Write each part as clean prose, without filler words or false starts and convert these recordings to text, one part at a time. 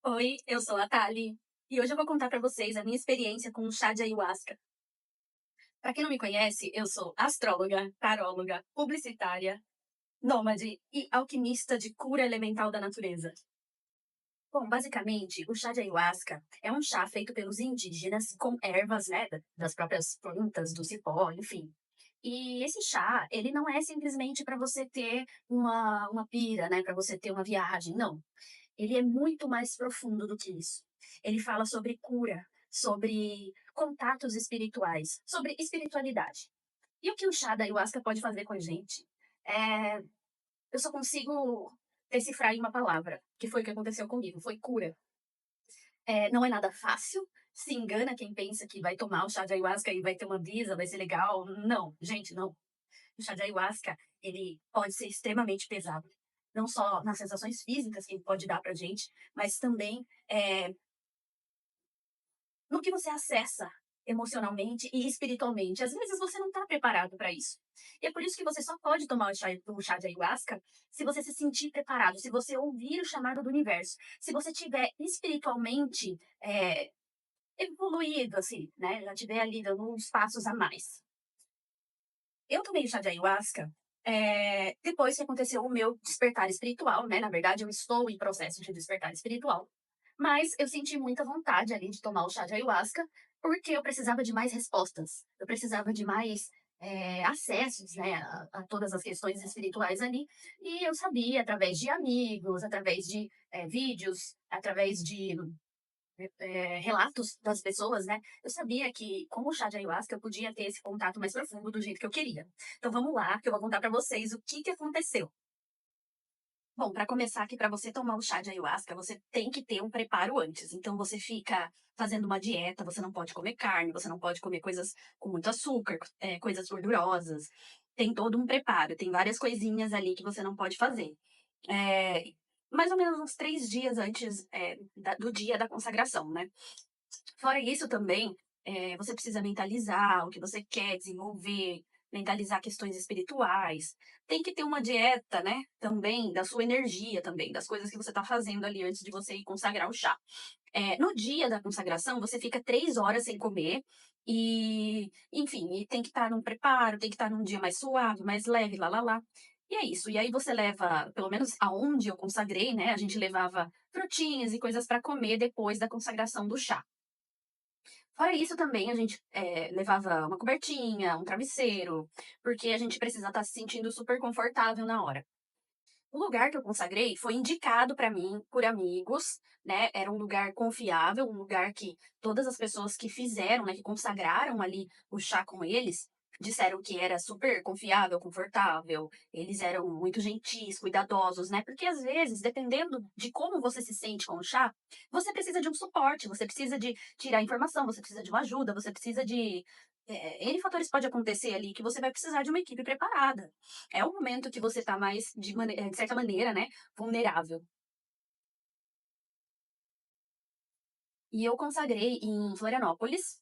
Oi, eu sou a Thali e hoje eu vou contar para vocês a minha experiência com o chá de ayahuasca. Para quem não me conhece, eu sou astróloga, taróloga, publicitária, nômade e alquimista de cura elemental da natureza. Bom, basicamente, o chá de ayahuasca é um chá feito pelos indígenas com ervas, né, das próprias plantas, do cipó, enfim. E esse chá, ele não é simplesmente para você ter uma pira, né, para você ter uma viagem, não. Ele é muito mais profundo do que isso. Ele fala sobre cura, sobre contatos espirituais, sobre espiritualidade. E o que o chá da ayahuasca pode fazer com a gente? É, eu só consigo decifrar em uma palavra, que foi o que aconteceu comigo, foi cura. Não é nada fácil, se engana quem pensa que vai tomar o chá de ayahuasca e vai ter uma brisa, vai ser legal. Não, gente, não. O chá de ayahuasca, ele pode ser extremamente pesado. Não só nas sensações físicas que ele pode dar pra gente, mas também no que você acessa emocionalmente e espiritualmente. Às vezes você não está preparado para isso. E é por isso que você só pode tomar o chá de ayahuasca se você se sentir preparado, se você ouvir o chamado do universo, se você tiver espiritualmente evoluído, assim, né? Já tiver ali dando uns passos a mais. Eu tomei o chá de ayahuasca depois que aconteceu o meu despertar espiritual, né? Na verdade, eu estou em processo de despertar espiritual. Mas eu senti muita vontade ali de tomar o chá de ayahuasca, porque eu precisava de mais respostas. Eu precisava de mais acessos, né, a todas as questões espirituais ali. E eu sabia, através de amigos, através de vídeos, através de relatos das pessoas, né? Eu sabia que com o chá de ayahuasca eu podia ter esse contato mais profundo do jeito que eu queria. Então vamos lá, que eu vou contar para vocês o que aconteceu. Bom, para começar aqui, para você tomar o chá de ayahuasca, você tem que ter um preparo antes. Então você fica fazendo uma dieta, você não pode comer carne, você não pode comer coisas com muito açúcar, coisas gordurosas. Tem todo um preparo, tem várias coisinhas ali que você não pode fazer. É, mais ou menos uns 3 dias antes do dia da consagração, né? Fora isso também, você precisa mentalizar o que você quer desenvolver, mentalizar questões espirituais. Tem que ter uma dieta, né, também da sua energia também, das coisas que você está fazendo ali antes de você ir consagrar o chá. No dia da consagração, você fica 3 horas sem comer e, enfim, e tem que estar num preparo, tem que estar num dia mais suave, mais leve, lá, lá, lá. E é isso. E aí você leva, pelo menos aonde eu consagrei, né, a gente levava frutinhas e coisas para comer depois da consagração do chá. Fora isso também a gente, levava uma cobertinha, um travesseiro, porque a gente precisa estar se sentindo super confortável na hora. O lugar que eu consagrei foi indicado para mim por amigos, né, era um lugar confiável, um lugar que todas as pessoas que fizeram, né, que consagraram ali o chá com eles, disseram que era super confiável, confortável, eles eram muito gentis, cuidadosos, né, porque às vezes, dependendo de como você se sente com o chá, você precisa de um suporte, você precisa de tirar informação, você precisa de uma ajuda, você precisa de N fatores pode acontecer ali que você vai precisar de uma equipe preparada. É o momento que você tá mais, de certa maneira, né, vulnerável. E eu consagrei em Florianópolis.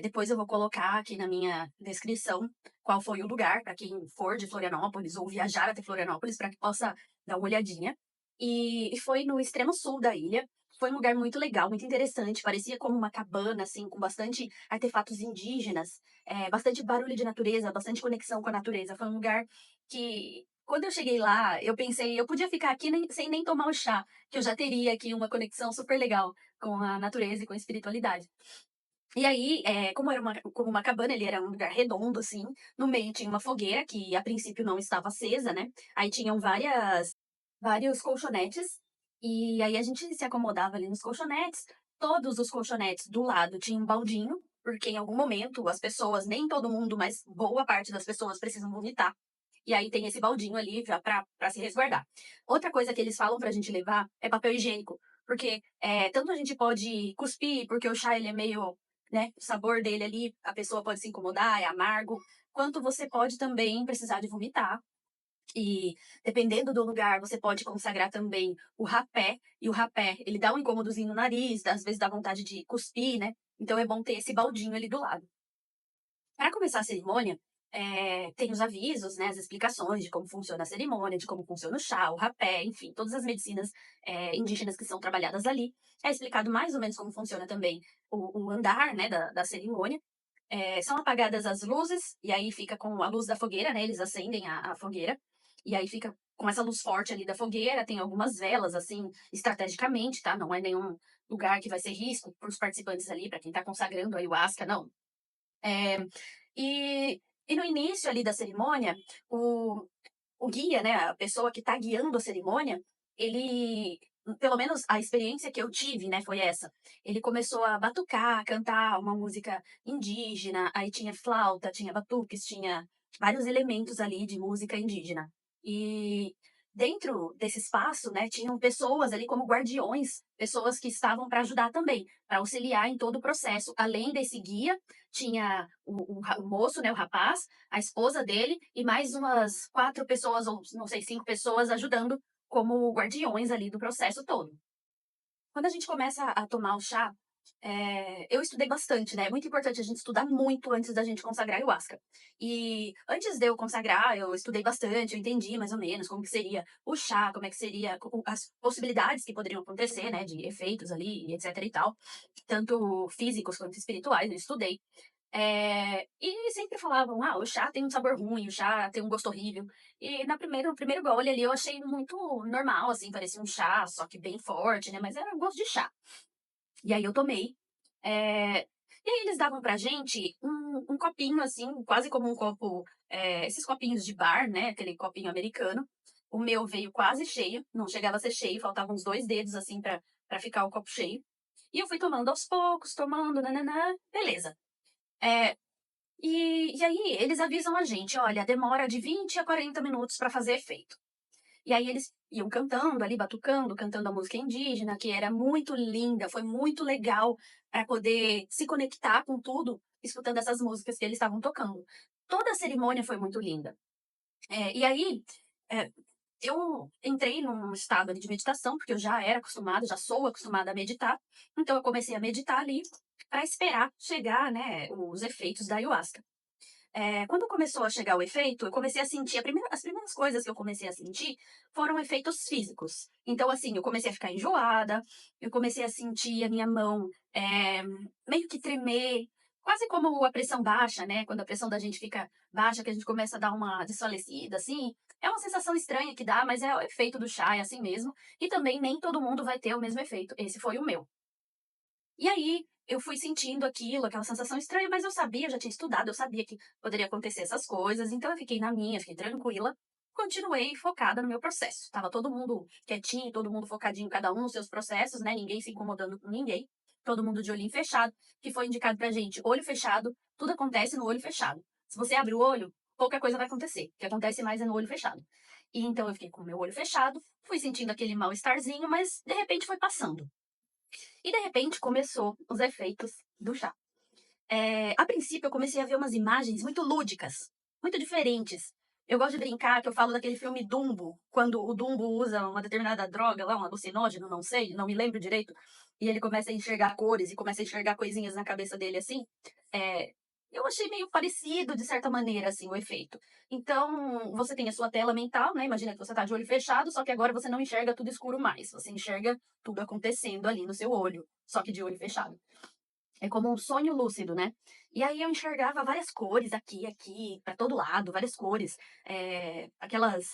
Depois eu vou colocar aqui na minha descrição qual foi o lugar, para quem for de Florianópolis ou viajar até Florianópolis, para que possa dar uma olhadinha. E foi no extremo sul da ilha. Foi um lugar muito legal, muito interessante. Parecia como uma cabana, assim, com bastante artefatos indígenas, bastante barulho de natureza, bastante conexão com a natureza. Foi um lugar que, quando eu cheguei lá, eu pensei, eu podia ficar aqui sem nem tomar o chá, que eu já teria aqui uma conexão super legal com a natureza e com a espiritualidade. E aí, como era como uma cabana, ele era um lugar redondo, assim, no meio tinha uma fogueira, que a princípio não estava acesa, né? Aí tinham vários colchonetes, e aí a gente se acomodava ali nos colchonetes. Todos os colchonetes do lado tinham um baldinho, porque em algum momento as pessoas, nem todo mundo, mas boa parte das pessoas precisam vomitar. E aí tem esse baldinho ali já pra se resguardar. Outra coisa que eles falam pra gente levar é papel higiênico. Porque tanto a gente pode cuspir, porque o chá ele é meio, né, o sabor dele ali, a pessoa pode se incomodar, é amargo, quanto você pode também precisar de vomitar. E dependendo do lugar, você pode consagrar também o rapé, e o rapé, ele dá um incômodozinho no nariz, às vezes dá vontade de cuspir, né? Então é bom ter esse baldinho ali do lado. Para começar a cerimônia, tem os avisos, né, as explicações de como funciona a cerimônia, de como funciona o chá, o rapé, enfim, todas as medicinas indígenas que são trabalhadas ali. É explicado mais ou menos como funciona também o andar, né, da cerimônia. São apagadas as luzes, e aí fica com a luz da fogueira, né? Eles acendem a fogueira, e aí fica com essa luz forte ali da fogueira. Tem algumas velas, assim, estrategicamente, tá? Não é nenhum lugar que vai ser risco para os participantes ali, para quem tá consagrando a ayahuasca, não. É, e, e no início ali da cerimônia, o, o guia, né, a pessoa que está guiando a cerimônia, ele, pelo menos a experiência que eu tive, né, foi essa. Ele começou a batucar, cantar uma música indígena, aí tinha flauta, tinha batuques, tinha vários elementos ali de música indígena. E dentro desse espaço, né, tinham pessoas ali como guardiões, pessoas que estavam para ajudar também, para auxiliar em todo o processo. Além desse guia, tinha o moço, né, o rapaz, a esposa dele e mais umas 4 pessoas, ou não sei, 5 pessoas ajudando como guardiões ali do processo todo. Quando a gente começa a tomar o chá, eu estudei bastante, né? É muito importante a gente estudar muito antes da gente consagrar a ayahuasca. E antes de eu consagrar, eu estudei bastante, eu entendi mais ou menos como que seria o chá, como é que seria as possibilidades que poderiam acontecer, né? De efeitos ali, etc e tal. Tanto físicos quanto espirituais, eu estudei. E sempre falavam, o chá tem um sabor ruim, o chá tem um gosto horrível. E no primeiro gole ali eu achei muito normal, assim, parecia um chá, só que bem forte, né? Mas era gosto de chá. E aí eu tomei. É, e aí eles davam pra gente um copinho, assim, quase como um copo, esses copinhos de bar, né? Aquele copinho americano. O meu veio quase cheio, não chegava a ser cheio, faltavam uns 2 dedos, assim, pra ficar o copo cheio. E eu fui tomando aos poucos, tomando, nananã, beleza. É, e aí eles avisam a gente, olha, demora de 20 a 40 minutos para fazer efeito. E aí eles iam cantando ali, batucando, cantando a música indígena, que era muito linda, foi muito legal para poder se conectar com tudo, escutando essas músicas que eles estavam tocando. Toda a cerimônia foi muito linda. E aí é, eu entrei num estado ali de meditação, porque eu já era acostumada, já sou acostumada a meditar. Então eu comecei a meditar ali para esperar chegar, né, os efeitos da ayahuasca. Quando começou a chegar o efeito, eu comecei a sentir. As primeiras coisas que eu comecei a sentir foram efeitos físicos. Então, assim, eu comecei a ficar enjoada, eu comecei a sentir a minha mão meio que tremer, quase como a pressão baixa, né? Quando a pressão da gente fica baixa, que a gente começa a dar uma desfalecida, assim. É uma sensação estranha que dá, mas é o efeito do chá, é assim mesmo. E também nem todo mundo vai ter o mesmo efeito. Esse foi o meu. E aí, eu fui sentindo aquilo, aquela sensação estranha, mas eu sabia, eu já tinha estudado, eu sabia que poderia acontecer essas coisas, então eu fiquei na minha, fiquei tranquila, continuei focada no meu processo. Tava todo mundo quietinho, todo mundo focadinho, cada um nos seus processos, né? Ninguém se incomodando com ninguém, todo mundo de olhinho fechado, que foi indicado pra gente, olho fechado, tudo acontece no olho fechado. Se você abre o olho, pouca coisa vai acontecer, o que acontece mais é no olho fechado. E então eu fiquei com o meu olho fechado, fui sentindo aquele mal-estarzinho, mas de repente foi passando. E de repente começou os efeitos do chá. A princípio eu comecei a ver umas imagens muito lúdicas, muito diferentes. Eu gosto de brincar que eu falo daquele filme Dumbo, quando o Dumbo usa uma determinada droga lá, um alucinógeno, não sei, não me lembro direito, e ele começa a enxergar cores e começa a enxergar coisinhas na cabeça dele assim. É, eu achei meio parecido, de certa maneira, assim, o efeito. Então, você tem a sua tela mental, né? Imagina que você tá de olho fechado, só que agora você não enxerga tudo escuro mais. Você enxerga tudo acontecendo ali no seu olho, só que de olho fechado. É como um sonho lúcido, né? E aí eu enxergava várias cores aqui, para todo lado, várias cores. Aquelas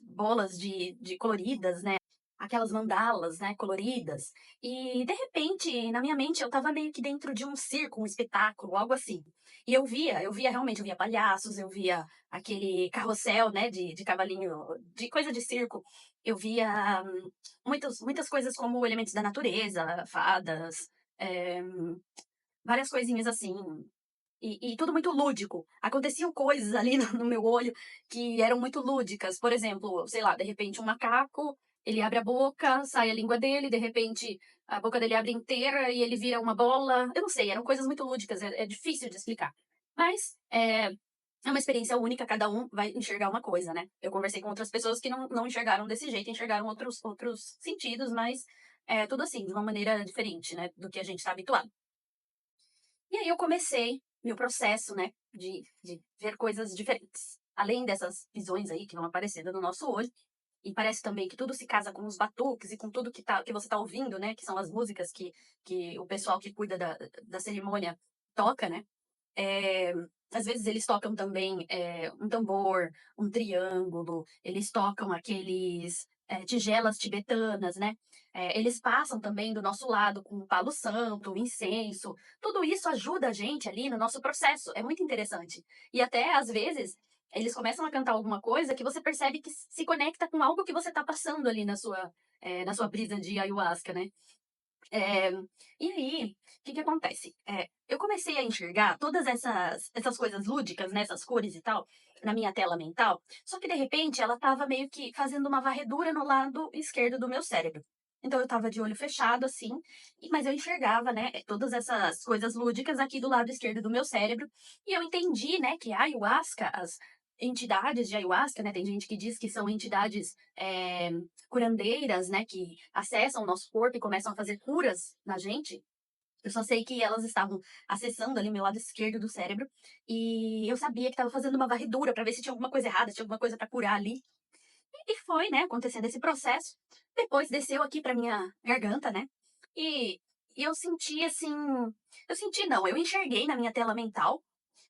bolas de coloridas, né? Aquelas mandalas, né, coloridas. E, de repente, na minha mente, eu tava meio que dentro de um circo, um espetáculo, algo assim. E eu via realmente, eu via palhaços, eu via aquele carrossel, né, de cavalinho, de coisa de circo. Eu via muitas coisas como elementos da natureza, fadas, eh, várias coisinhas assim. E tudo muito lúdico. Aconteciam coisas ali no meu olho que eram muito lúdicas. Por exemplo, sei lá, de repente um macaco, ele abre a boca, sai a língua dele, de repente a boca dele abre inteira e ele vira uma bola. Eu não sei, eram coisas muito lúdicas, é difícil de explicar. Mas é uma experiência única, cada um vai enxergar uma coisa, né? Eu conversei com outras pessoas que não enxergaram desse jeito, enxergaram outros sentidos, mas tudo assim, de uma maneira diferente, né, do que a gente está habituado. E aí eu comecei. meu processo, né, de ver coisas diferentes. Além dessas visões aí que vão aparecendo no nosso olho, e parece também que tudo se casa com os batuques e com tudo que você tá ouvindo, né, que são as músicas que o pessoal que cuida da cerimônia toca, né. Eh, Às vezes eles tocam também, um tambor, um triângulo, eles tocam aqueles, tigelas tibetanas, né. Eles passam também do nosso lado com o palo santo, o incenso, tudo isso ajuda a gente ali no nosso processo, é muito interessante. E até às vezes, eles começam a cantar alguma coisa que você percebe que se conecta com algo que você está passando ali na sua brisa de ayahuasca, né. Eh, e aí, o que que acontece? Eu comecei a enxergar todas essas coisas lúdicas, né, essas cores e tal, na minha tela mental, só que de repente ela estava meio que fazendo uma varredura no lado esquerdo do meu cérebro. Então eu estava de olho fechado, assim, mas eu enxergava, né, todas essas coisas lúdicas aqui do lado esquerdo do meu cérebro, e eu entendi, né, que a ayahuasca, as entidades de ayahuasca, né, tem gente que diz que são entidades, curandeiras, né, que acessam o nosso corpo e começam a fazer curas na gente. Eu só sei que elas estavam acessando ali o meu lado esquerdo do cérebro, e eu sabia que estava fazendo uma varredura para ver se tinha alguma coisa errada, se tinha alguma coisa para curar ali. E foi, né, acontecendo esse processo. Depois desceu aqui para minha garganta, né, e e eu senti assim, eu senti não, eu enxerguei na minha tela mental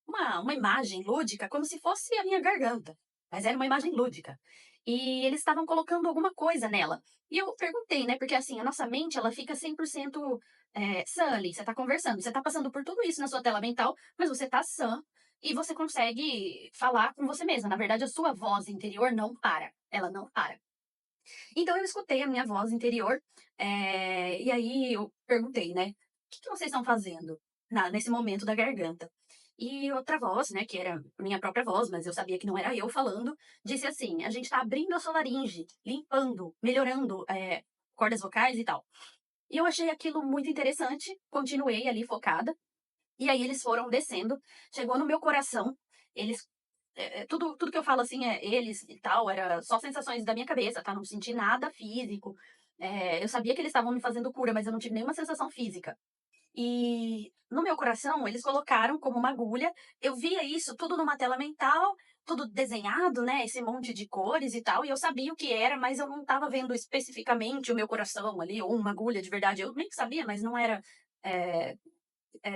uma imagem lúdica, como se fosse a minha garganta, mas era uma imagem lúdica. E eles estavam colocando alguma coisa nela. E eu perguntei, né, porque assim, a nossa mente ela fica 100% sã ali, você tá conversando, você tá passando por tudo isso na sua tela mental, mas você tá sã e você consegue falar com você mesma. Na verdade, a sua voz interior não para, ela não para. Então eu escutei a minha voz interior, e aí eu perguntei, né: "Que vocês estão fazendo nesse momento da garganta?". E outra voz, né, que era minha própria voz, mas eu sabia que não era eu falando, disse assim: "A gente está abrindo a sua laringe, limpando, melhorando, cordas vocais e tal". E eu achei aquilo muito interessante, continuei ali focada, e aí eles foram descendo, chegou no meu coração, eles tudo que eu falo, assim, é eles e tal, era só sensações da minha cabeça, tá, não senti nada físico. Eu sabia que eles estavam me fazendo cura, mas eu não tive nenhuma sensação física. E no meu coração, eles colocaram como uma agulha, eu via isso tudo numa tela mental, tudo desenhado, né, esse monte de cores e tal, e eu sabia o que era, mas eu não estava vendo especificamente o meu coração ali, ou uma agulha de verdade, eu meio que sabia, mas não era, eh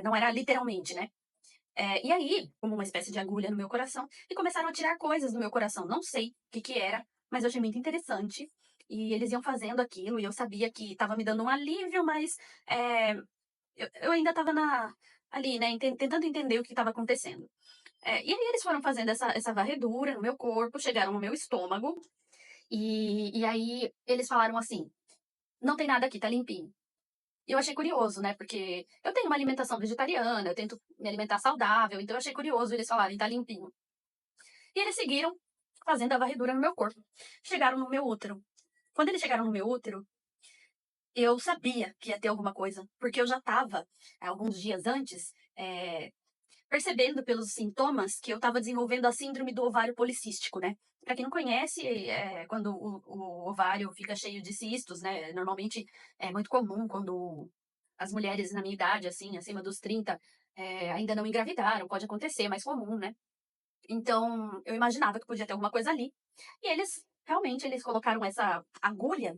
não era literalmente, né. E aí, como uma espécie de agulha no meu coração, e começaram a tirar coisas do meu coração. Não sei o que que era, mas eu achei muito interessante. E eles iam fazendo aquilo, e eu sabia que estava me dando um alívio, mas eh, eu ainda estava ali, né, tentando entender o que estava acontecendo. E aí eles foram fazendo essa varredura no meu corpo, chegaram no meu estômago, e aí eles falaram assim: "Não tem nada aqui, tá limpinho". E eu achei curioso, né, porque eu tenho uma alimentação vegetariana, eu tento me alimentar saudável, então eu achei curioso eles falarem: "Tá limpinho". E eles seguiram fazendo a varredura no meu corpo. Chegaram no meu útero. Quando eles chegaram no meu útero, eu sabia que ia ter alguma coisa, porque eu já estava, alguns dias antes, percebendo pelos sintomas que eu estava desenvolvendo a síndrome do ovário policístico, né. Pra quem não conhece, quando o ovário fica cheio de cistos, né, normalmente é muito comum quando as mulheres na minha idade, assim, acima dos 30, ainda não engravidaram, pode acontecer, é mais comum, né. Então, eu imaginava que podia ter alguma coisa ali. E eles, realmente, eles colocaram essa agulha,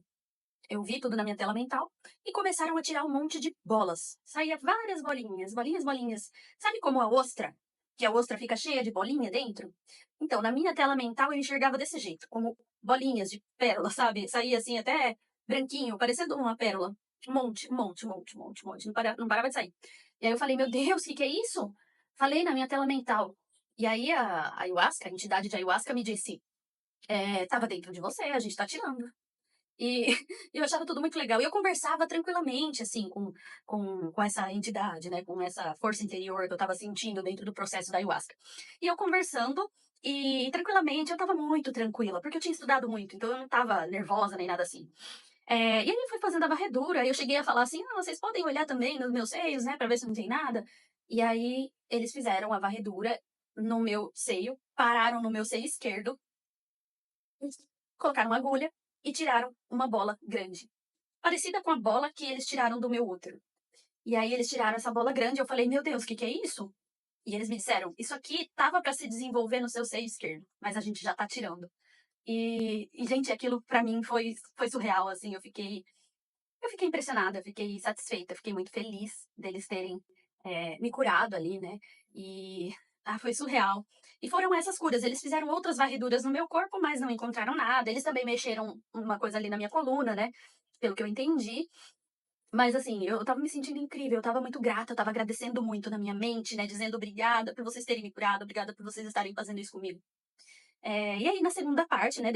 eu vi tudo na minha tela mental, e começaram a tirar um monte de bolas. Saía várias bolinhas, bolinhas, bolinhas. Sabe como a ostra? Que a ostra fica cheia de bolinha dentro? Então, na minha tela mental eu enxergava desse jeito, como bolinhas de pérola, sabe? Saía assim até branquinho, parecendo uma pérola. Um monte, um monte, um monte, um monte, um monte. Não parava de sair. E aí eu falei, meu Deus, o que que é isso? Falei na minha tela mental. E aí a ayahuasca, a entidade de ayahuasca me disse, tava dentro de você, a gente tá tirando. E eu achava tudo muito legal. E eu conversava tranquilamente, assim, com essa entidade, né, com essa força interior que eu estava sentindo dentro do processo da ayahuasca. E eu conversando, e tranquilamente, eu estava muito tranquila, porque eu tinha estudado muito, então eu não estava nervosa nem nada assim. E aí eu fui fazendo a varredura, aí eu cheguei a falar assim: "Ah, vocês podem olhar também nos meus seios, né, pra ver se não tem nada". E aí eles fizeram a varredura no meu seio, pararam no meu seio esquerdo, colocaram uma agulha e tiraram uma bola grande, parecida com a bola que eles tiraram do meu útero. E aí eles tiraram essa bola grande, eu falei: "Meu Deus, o que que é isso?". E eles me disseram: "Isso aqui estava para se desenvolver no seu seio esquerdo, mas a gente já tá tirando". Gente, aquilo pra mim foi surreal, assim, eu fiquei impressionada, eu fiquei satisfeita, eu fiquei muito feliz deles terem, me curado ali, né, e, foi surreal. E foram essas curas, eles fizeram outras varreduras no meu corpo, mas não encontraram nada, eles também mexeram uma coisa ali na minha coluna, né, pelo que eu entendi, mas assim, eu estava me sentindo incrível, eu estava muito grata, eu estava agradecendo muito na minha mente, né, dizendo: "Obrigada por vocês terem me curado, obrigada por vocês estarem fazendo isso comigo". E aí na segunda parte, né,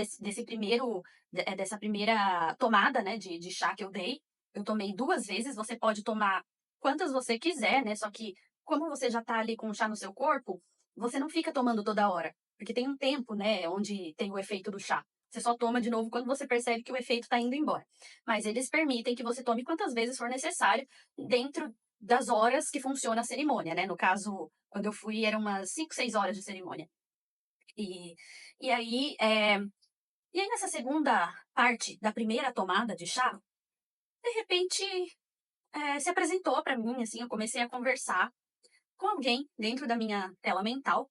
dessa primeira tomada, né, de chá que eu tomei 2 vezes, você pode tomar quantas você quiser, né, só que como você já tá ali com o chá no seu corpo, você não fica tomando toda hora, porque tem um tempo, né, onde tem o efeito do chá. Você só toma de novo quando você percebe que o efeito tá indo embora. Mas eles permitem que você tome quantas vezes for necessário, dentro das horas que funciona a cerimônia, né, no caso, quando eu fui eram umas 5, 6 horas de cerimônia. E e aí, nessa segunda parte da primeira tomada de chá, de repente, se apresentou pra mim, assim, eu comecei a conversar com alguém dentro da minha tela mental,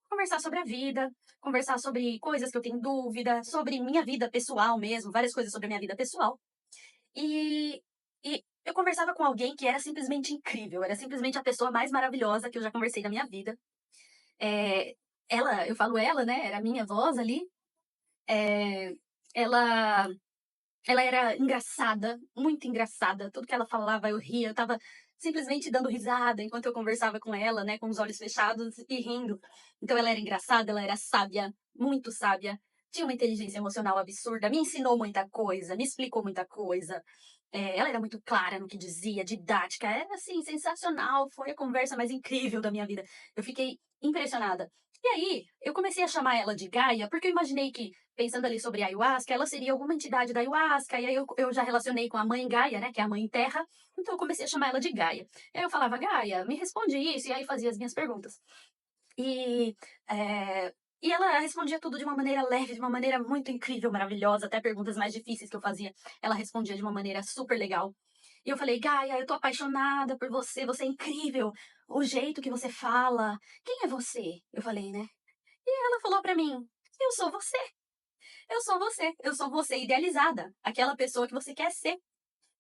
conversar sobre a vida, conversar sobre coisas que eu tenho dúvida, sobre minha vida pessoal mesmo, várias coisas sobre a minha vida pessoal. E e eu conversava com alguém que era simplesmente incrível, era simplesmente a pessoa mais maravilhosa que eu já conversei na minha vida. Eh, eu falo ela, né, era a minha voz ali. Eh, ela ela era engraçada, muito engraçada, tudo que ela falava eu ria, eu estava simplesmente dando risada enquanto eu conversava com ela, né, com os olhos fechados e rindo. Então ela era engraçada, ela era sábia, muito sábia, tinha uma inteligência emocional absurda, me ensinou muita coisa, me explicou muita coisa. Ela era muito clara no que dizia, didática, era assim sensacional, foi a conversa mais incrível da minha vida. Eu fiquei impressionada. E aí, eu comecei a chamar ela de Gaia, porque eu imaginei que, pensando ali sobre a ayahuasca, ela seria alguma entidade da ayahuasca, e aí eu já relacionei com a mãe Gaia, né, que é a mãe terra, então eu comecei a chamar ela de Gaia. E aí eu falava: "Gaia, me responde isso", e aí fazia as minhas perguntas. E, eh, e ela respondia tudo de uma maneira leve, de uma maneira muito incrível, maravilhosa, até perguntas mais difíceis que eu fazia, ela respondia de uma maneira super legal. E eu falei: "Gaia, eu tô apaixonada por você, você é incrível, o jeito que você fala. Quem é você?", eu falei, né. E ela falou pra mim: "Eu sou você, eu sou você idealizada, aquela pessoa que você quer ser.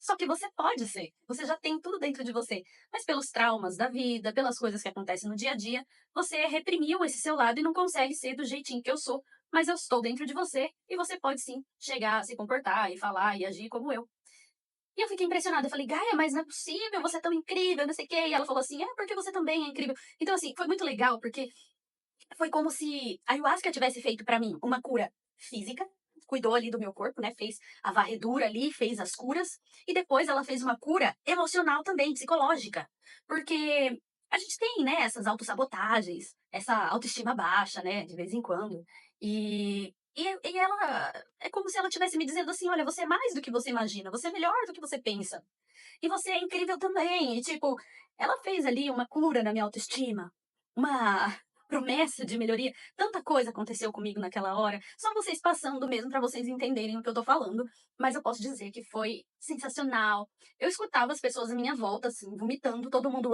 Só que você pode ser, você já tem tudo dentro de você, mas pelos traumas da vida, pelas coisas que acontecem no dia a dia, você reprimiu esse seu lado e não consegue ser do jeitinho que eu sou, mas eu estou dentro de você e você pode sim chegar a se comportar e falar e agir como eu". E eu fiquei impressionada, eu falei: "Gaia, mas não é possível, você é tão incrível, não sei o quê", e ela falou assim: "É, porque você também é incrível". Então assim, foi muito legal, porque foi como se a ayahuasca tivesse feito pra mim uma cura física, cuidou ali do meu corpo, né, fez a varredura ali, fez as curas, e depois ela fez uma cura emocional também, psicológica. Porque a gente tem, né, essas autossabotagens, essa autoestima baixa, né, de vez em quando. E ela é como se ela estivesse me dizendo assim: "Olha, você é mais do que você imagina, você é melhor do que você pensa. E você é incrível também". E tipo, ela fez ali uma cura na minha autoestima, uma promessa de melhoria. Tanta coisa aconteceu comigo naquela hora, só vocês passando mesmo para vocês entenderem o que eu tô falando, mas eu posso dizer que foi sensacional. Eu escutava as pessoas à minha volta, assim, vomitando, todo mundo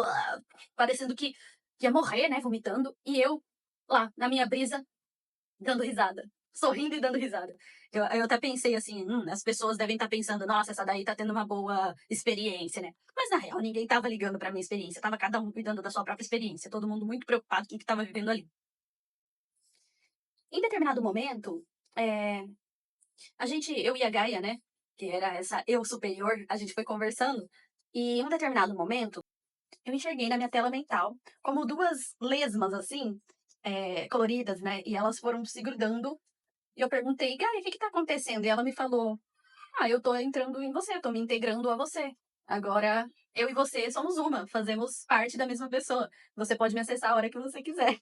parecendo que ia morrer, né, vomitando, e eu lá, na minha brisa, dando risada, sorrindo e dando risada. Eu até pensei assim: as pessoas devem estar pensando, nossa, essa daí tá tendo uma boa experiência, né? Mas na real, ninguém tava ligando pra minha experiência, tava cada um cuidando da sua própria experiência, todo mundo muito preocupado com o que tava vivendo ali. Em determinado momento, eh, eu e a Gaia, né, que era essa eu superior, a gente foi conversando, e em um determinado momento, eu enxerguei na minha tela mental como 2 lesmas, assim, coloridas, né, e elas foram se grudando. E eu perguntei: "Gaia, o que que tá acontecendo?", e ela me falou: "Ah, eu tô entrando em você, eu tô me integrando a você. Agora eu e você somos uma, fazemos parte da mesma pessoa. Você pode me acessar a hora que você quiser".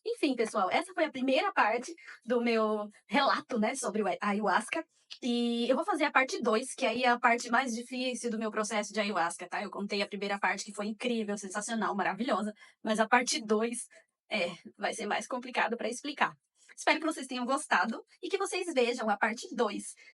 Enfim, pessoal, essa foi a primeira parte do meu relato, né, sobre o a ayahuasca. E eu vou fazer a parte 2, que aí é a parte mais difícil do meu processo de ayahuasca, tá? Eu contei a primeira parte que foi incrível, sensacional, maravilhosa, mas a parte 2 vai ser mais complicado para explicar. Espero que vocês tenham gostado e que vocês vejam a parte 2